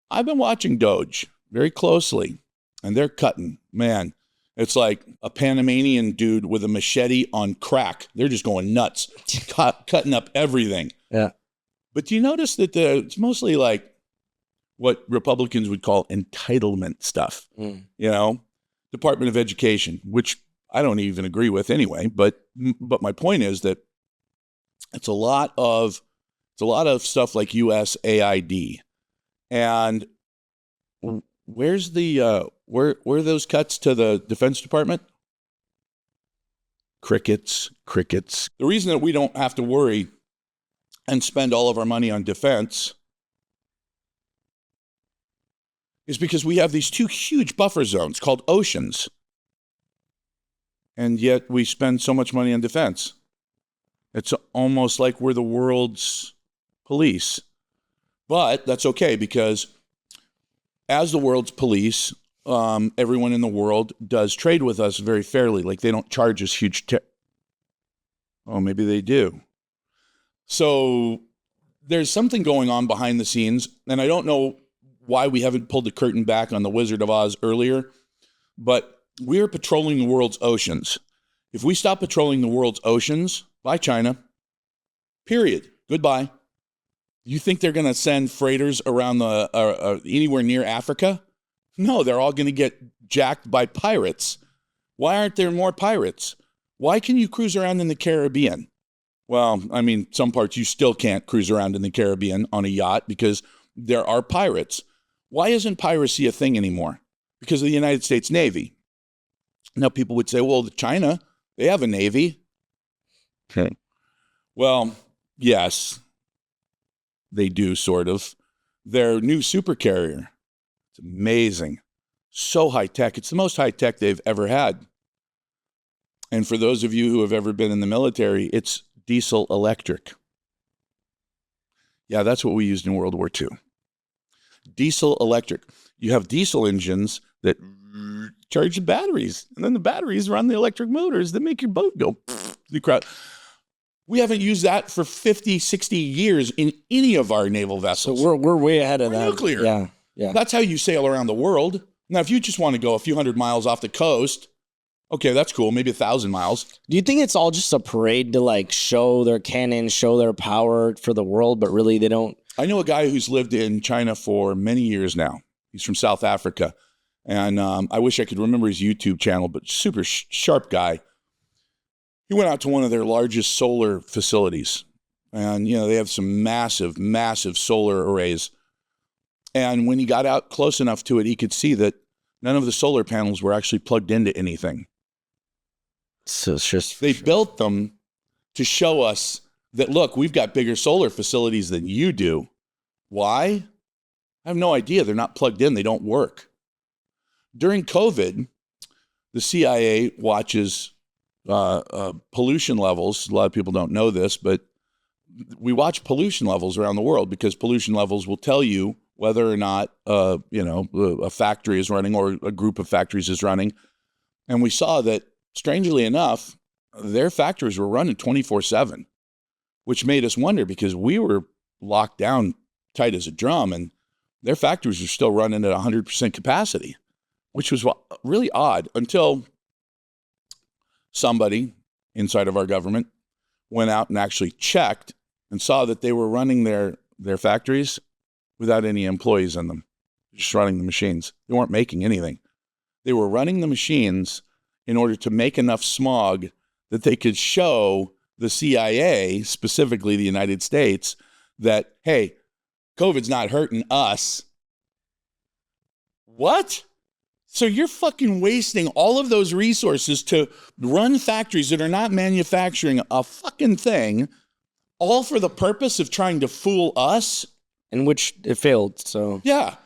I've been watching Doge very closely, and they're cutting. Man, it's like a Panamanian dude with a machete on crack. They're just going nuts, cutting up everything. Yeah. But do you notice that it's mostly like what Republicans would call entitlement stuff? You know, Department of Education, which I don't even agree with anyway. But my point is that it's a lot of stuff like USAID. And where's the where are those cuts to the Defense Department? Crickets. The reason that we don't have to worry and spend all of our money on defense is because we have these two huge buffer zones called oceans. And yet we spend so much money on defense. It's almost like we're the world's police. But that's okay, because as the world's police, everyone in the world does trade with us very fairly. Like, they don't charge us huge oh, maybe they do. So there's something going on behind the scenes, and I don't know why we haven't pulled the curtain back on the Wizard of Oz earlier, but we're patrolling the world's oceans. If we stop patrolling the world's oceans, bye China. Period. Goodbye. You think they're going to send freighters around anywhere near Africa? No, they're all going to get jacked by pirates. Why aren't there more pirates? Why can you cruise around in the Caribbean? Well, I mean, some parts you still can't cruise around in the Caribbean on a yacht because there are pirates. Why isn't piracy a thing anymore? Because of the United States Navy. Now, people would say, well, China, they have a Navy. Okay. Well, yes, they do, sort of. Their new supercarrier, it's amazing. So high-tech. It's the most high-tech they've ever had. And for those of you who have ever been in the military, it's diesel electric. Yeah, that's what we used in World War II. Diesel electric. You have diesel engines that charge the batteries, and then the batteries run the electric motors that make your boat go the crowd. We haven't used that for 50, 60 years in any of our naval vessels. So we're way ahead of that. Nuclear. Yeah. That's how you sail around the world. Now, if you just want to go a few hundred miles off the coast, okay, that's cool. Maybe 1,000 miles. Do you think it's all just a parade to like show their cannon, show their power for the world, but really they don't? I know a guy who's lived in China for many years now. He's from South Africa. And I wish I could remember his YouTube channel, but super sharp guy. He went out to one of their largest solar facilities. And, they have some massive, massive solar arrays. And when he got out close enough to it, he could see that none of the solar panels were actually plugged into anything. So it's just... They built them to show us that, look, we've got bigger solar facilities than you do. Why? I have no idea. They're not plugged in. They don't work. During COVID, the CIA watches pollution levels. A lot of people don't know this, but we watch pollution levels around the world because pollution levels will tell you whether or not, a factory is running or a group of factories is running. And we saw that, strangely enough, their factories were running 24/7, which made us wonder because we were locked down tight as a drum and their factories were still running at 100% capacity, which was really odd until somebody inside of our government went out and actually checked and saw that they were running their factories without any employees in them, just running the machines. They weren't making anything. They were running the machines in order to make enough smog that they could show the CIA, specifically the United States, that, hey, COVID's not hurting us. What? So you're fucking wasting all of those resources to run factories that are not manufacturing a fucking thing, all for the purpose of trying to fool us? In which it failed, so... Yeah.